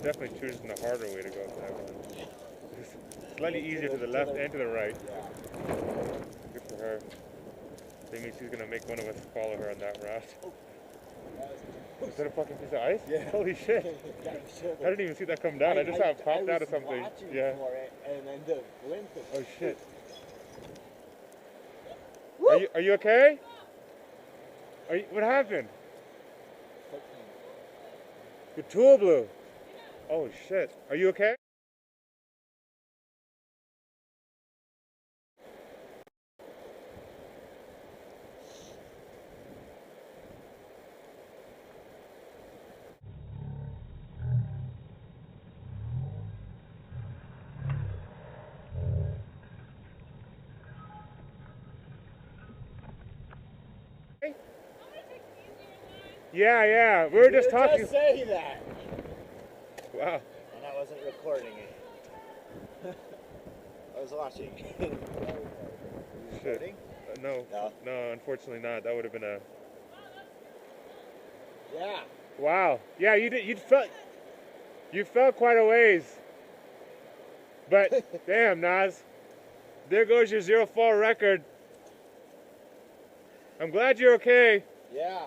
definitely choosing the harder way to go with that one. It's slightly easier to the left and to the right. Good for her. That means she's gonna make one of us follow her on that route. Is that a fucking piece of ice? Yeah. Holy shit. I didn't even see that come down. I just saw it popped out of something. Yeah. For it, and then the glint of Oh shit. Are you okay? What happened? Your tool blew. Oh shit. Are you okay? Yeah. We were just talking. Just say that. Wow. And I wasn't recording it. I was watching. Shit. No, unfortunately not. That would have been a. Yeah. Wow. Yeah, you fell quite a ways. But damn, Nas. There goes your zero fall record. I'm glad you're okay. Yeah.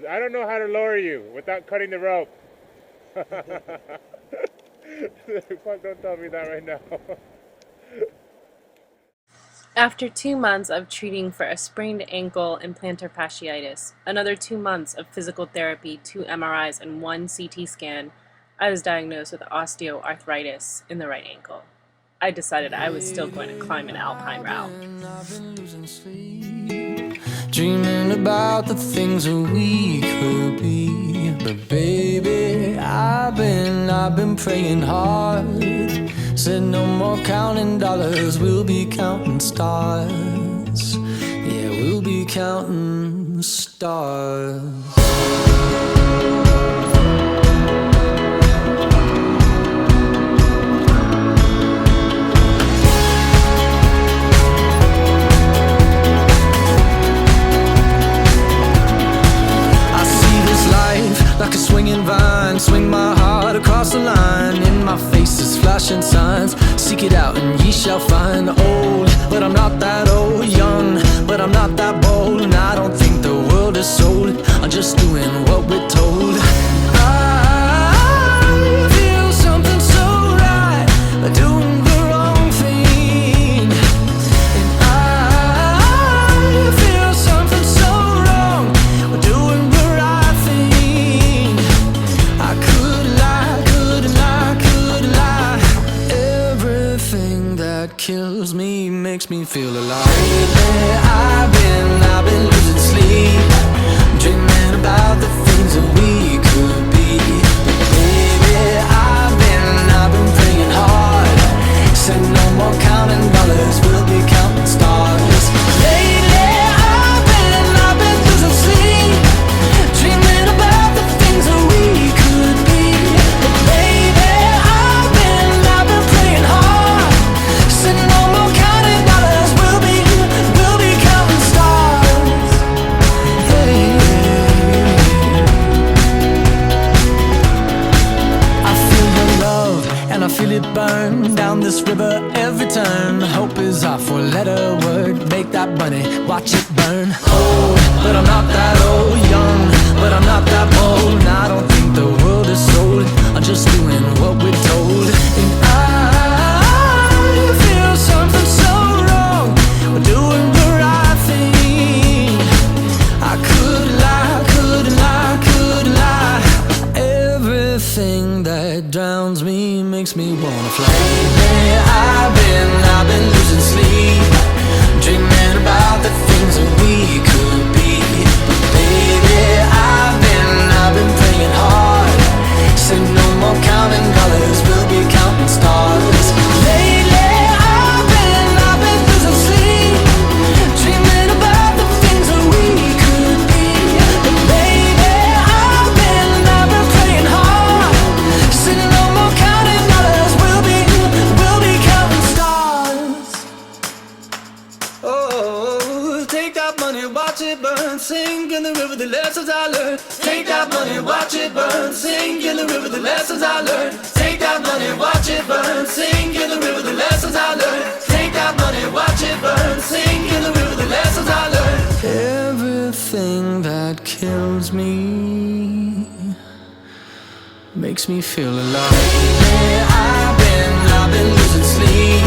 I don't know how to lower you without cutting the rope. Fuck, don't tell me that right now. After 2 months of treating for a sprained ankle and plantar fasciitis, another 2 months of physical therapy, 2 MRIs, and 1 CT scan, I was diagnosed with osteoarthritis in the right ankle. I decided I was still going to climb an Alpine route. Dreaming about the things that we could be. But baby, I've been praying hard. Said no more counting dollars, we'll be counting stars. Yeah, we'll be counting stars. Like a swinging vine, swing my heart across the line. In my face is flashing signs. Seek it out and ye shall find. Old, but I'm not that old. Young, but I'm not that bold. And I don't think the world is sold. I'm just doing what we're told. I feel something so right, doing the wrong thing. And I feel something so wrong, doing the right thing. I couldn't lie. Everything that kills me makes me feel alive. Lately I've been losing sleep, dreaming about the things that we could be. But baby, I've been praying hard. Said no more counting dollars, we'll be counting stars. Lately I've been losing sleep, dreaming about the things that we could be. But baby, I've been praying hard. Said no more counting dollars, we'll be counting stars. Hey. I feel your love and I feel it burn down this river every turn. Hope is our four-letter word. Make that money, watch it burn. Old, but I'm not that old. Young, but I'm not that bold. And I don't think the world is sold. I'm just doing what we're told. And I feel something so wrong. We're doing the right thing. I couldn't lie. Everything that drowns me makes me wanna fly. Lately I've been losing sleep, dreaming about the things that we could be. But baby, I've been praying hard. Said no more counting dollars, we'll be counting stars. Lately I've been losing sleep, dreaming about the things that we could be. But baby, I've been praying hard. Said no more counting dollars, we'll be counting stars. Oh, take that money, watch it burn. sink in the river, the lessons I learned. Take that money, watch it burn, sink in the river, the lessons I learned. Take that money, watch it burn, sink in the river, the lessons I learned. Take that money, watch it burn, sink in the river, the lessons I learned. Everything that kills me makes me feel alive. Yeah, I've been losing sleep,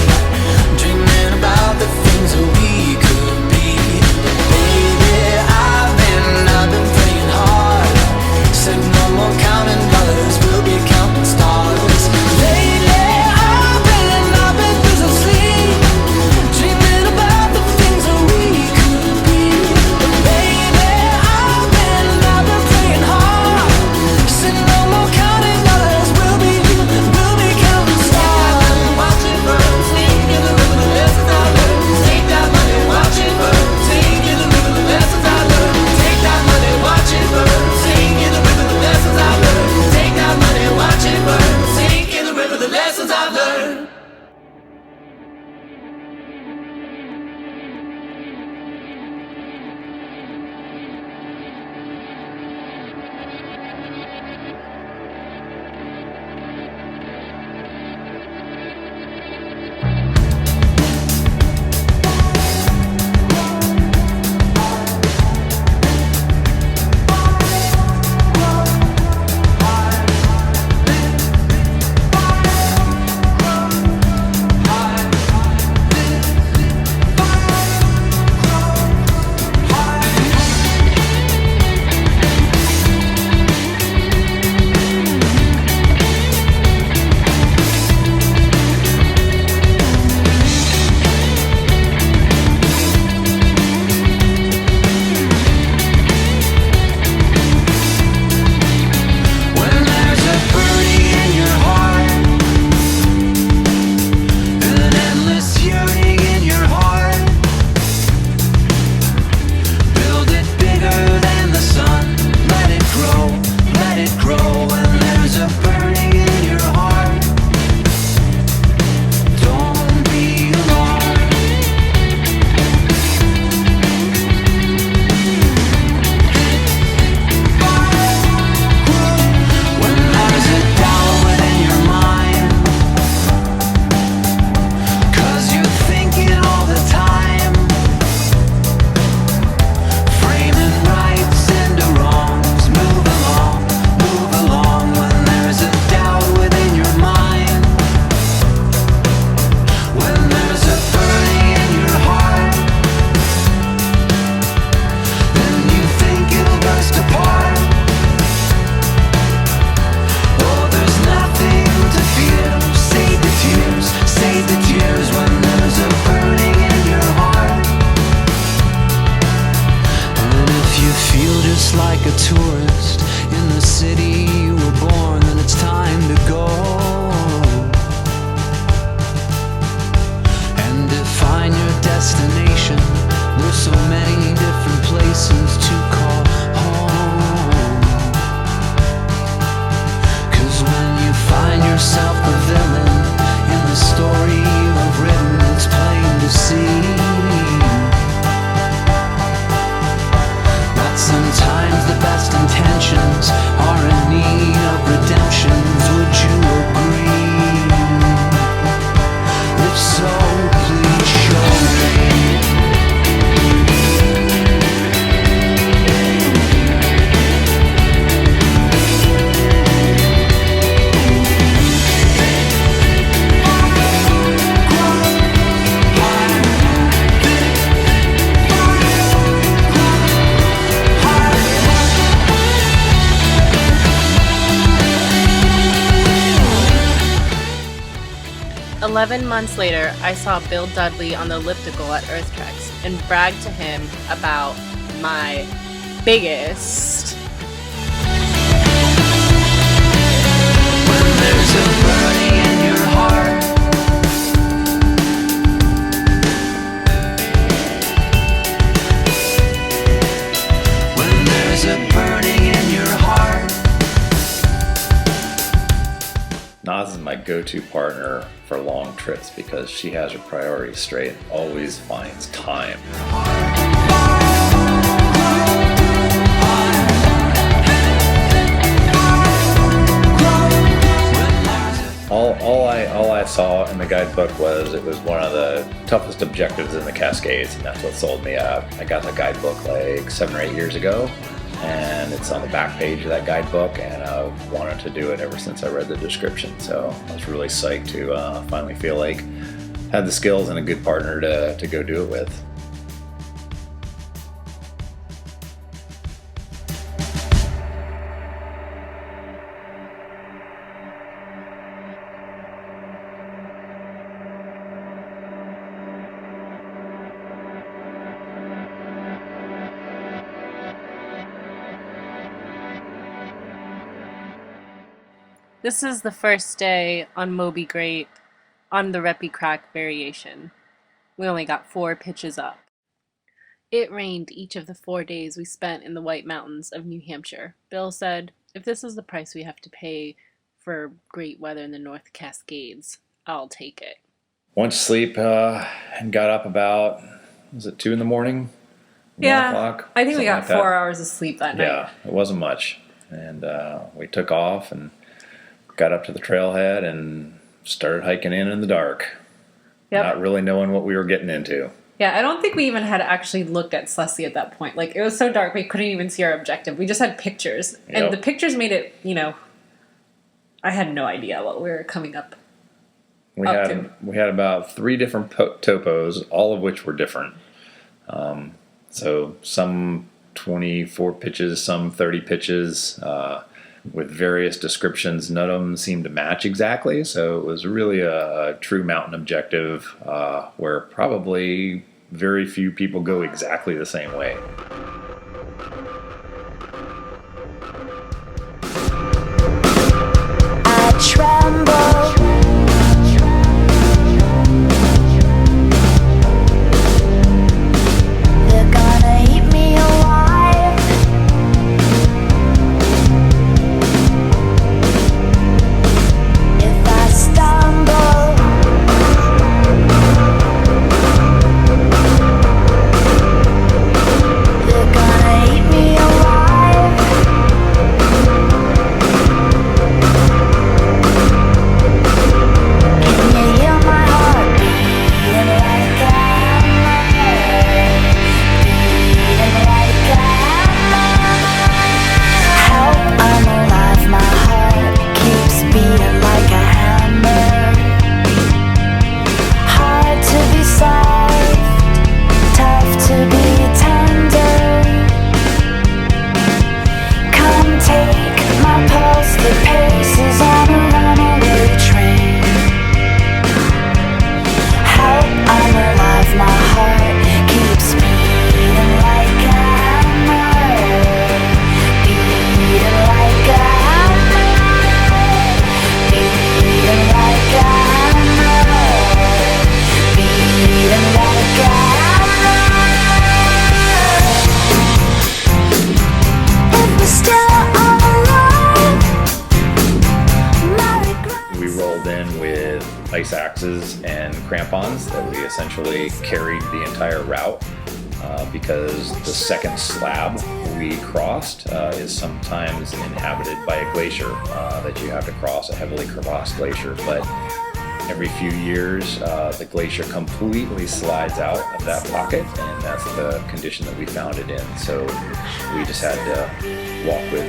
dreaming about the things that we could be. Baby, I've been praying hard, said no more counting dollars, we'll be counting stars. Lately, I've been losing sleep, dreaming about the things that we could be. Baby, I've been praying hard, said no more counting dollars, we'll be counting stars. Watch it burn, sink in the river, the lessons I learned. Take that money, watch it burn, sink in the river, the lessons I learned. Take that money, watch it burn, sink in the river, the lessons I learned. Take that money, watch it burn, sink in the river, the lessons I've learned. Like a tourist in the city you were born, then it's time to go and define your destination. There's so many different places to call home, 'cause when you find yourself the villain in the story you have written, it's plain to see sometimes the best intentions are in need of redemptions. Would you agree? If so, please show me. "11 months later, I saw Bill Dudley on the elliptical at Earth Treks and bragged to him about my biggest When there's a burning in your heart, when there's a burning in your heart. Nas is my go-to partner for long trips because she has her priorities straight and always finds time. all I saw in the guidebook was it was one of the toughest objectives in the Cascades, and that's what sold me up. I got the guidebook like 7 or 8 years ago, and it's on the back page of that guidebook, and I've wanted to do it ever since I read the description. So I was really psyched to finally feel like I had the skills and a good partner to go do it with. This is the first day on Moby Grape on the Reppy Crack variation. We only got 4 pitches up. It rained each of the 4 days we spent in the White Mountains of New Hampshire. Bill said, if this is the price we have to pay for great weather in the North Cascades, I'll take it. Went to sleep and got up about, was it 2 in the morning? 1 o'clock? I think we got like that. 4 hours of sleep that night. Yeah, it wasn't much. And we took off and got up to the trailhead and started hiking in the dark. Yep. Not really knowing what we were getting into. Yeah, I don't think we even had actually looked at Slesse at that point. Like, it was so dark we couldn't even see our objective. We just had pictures. Yep. And the pictures made it, I had no idea what we were coming up. We had about 3 different topos, all of which were different. So some 24 pitches, some 30 pitches, with various descriptions. None of them seemed to match exactly, so it was really a true mountain objective where probably very few people go exactly the same way. I tremble. They're gonna eat me alive. If I stumble, they're gonna eat me alive. Can you hear my heart beating like a hammer? Beating like a hammer. Help, I'm alive, my heart keeps beating like a hammer. Hard to be soft, tough to be tender. Come take my pulse, the pace is on a runaway train. Help, I'm alive, my heart keeps beating like a hammer. Beating like a hammer. Beating like a hammer. Beating like a hammer. If we're still alive, my regrets. We rolled in with ice axes and crampons that we essentially carried the entire route because the second slab we crossed is sometimes inhabited by a glacier that you have to cross, a heavily crevassed glacier. But every few years, the glacier completely slides out of that pocket, and that's the condition that we found it in. So we just had to walk with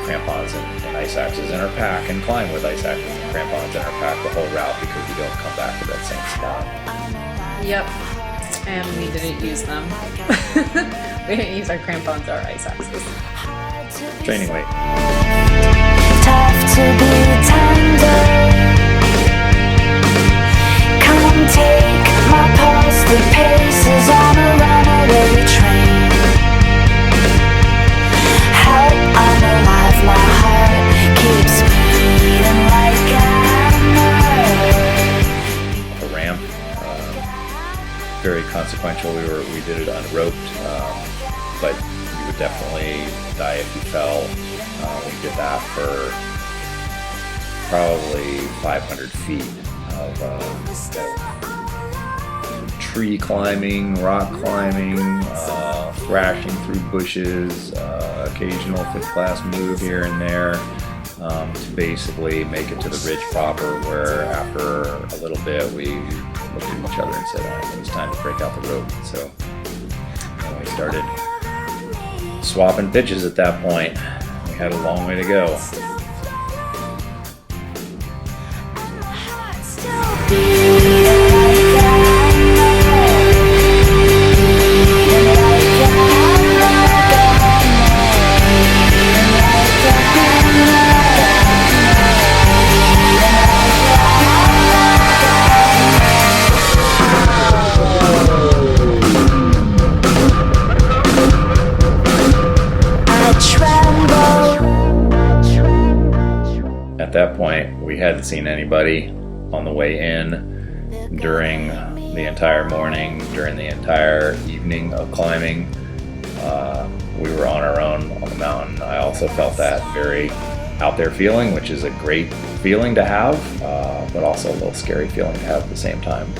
crampons and ice axes in our pack and climb with ice axes and crampons in our pack the whole route because we don't come back to that same spot. Yep. And we didn't use them. We didn't use our crampons or ice axes. Training weight. Tough to be tender. Come take my pulse, the pace is on a runaway train. Help, I'm alive, my heart keeps beating like a hammer. The ramp, very consequential. We did it unroped, but you would definitely die if you fell. We did that for probably 500 feet of tree climbing, rock climbing, thrashing through bushes, occasional fifth class move here and there. to basically make it to the ridge proper, where after a little bit we looked at each other and said, it was time to break out the rope. So we started swapping pitches at that point. We had a long way to go. At that point, we hadn't seen anybody on the way in during the entire morning, during the entire evening of climbing. We were on our own on the mountain. I also felt that very out there feeling, which is a great feeling to have, but also a little scary feeling to have at the same time.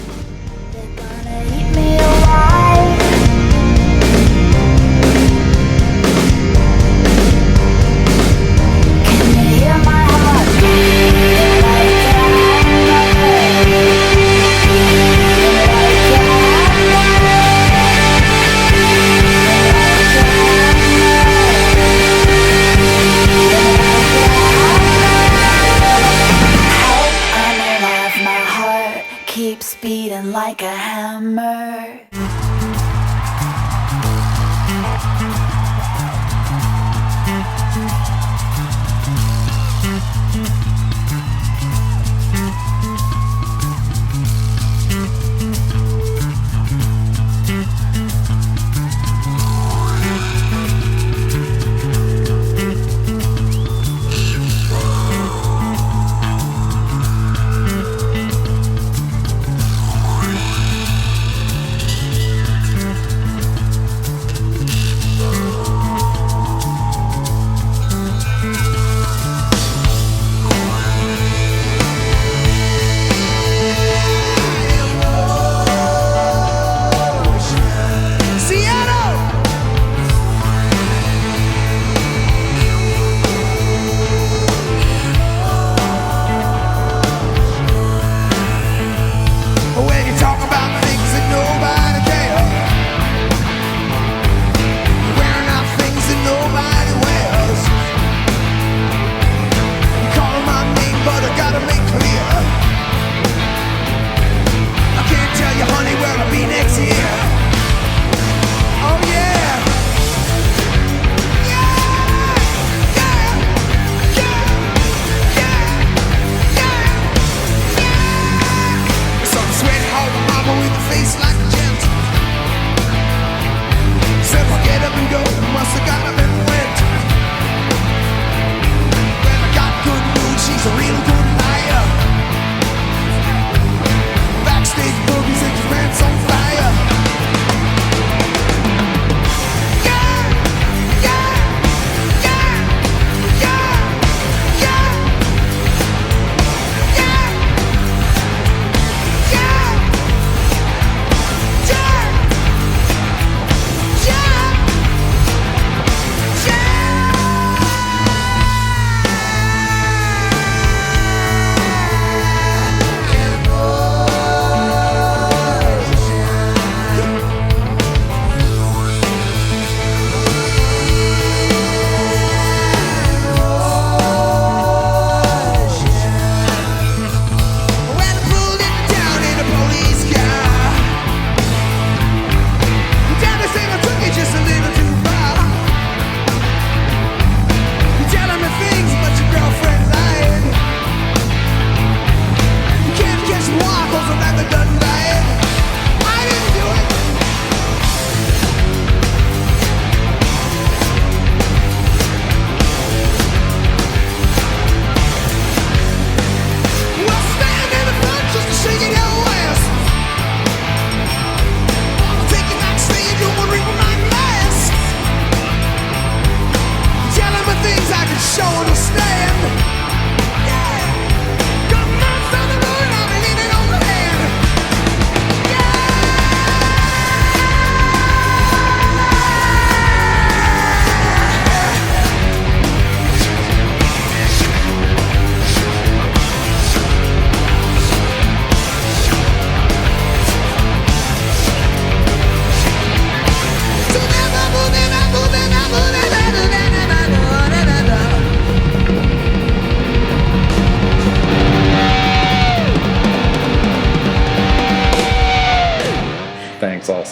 Keeps beating like a hammer.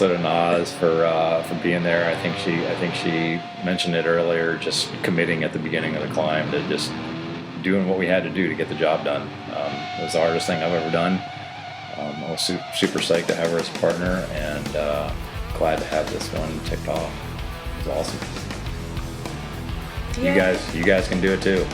also to Naz for being there. I think she mentioned it earlier, just committing at the beginning of the climb to just doing what we had to do to get the job done. It was the hardest thing I've ever done. I was super psyched to have her as a partner, and glad to have this one ticked off. It was awesome. Yeah. You guys can do it too.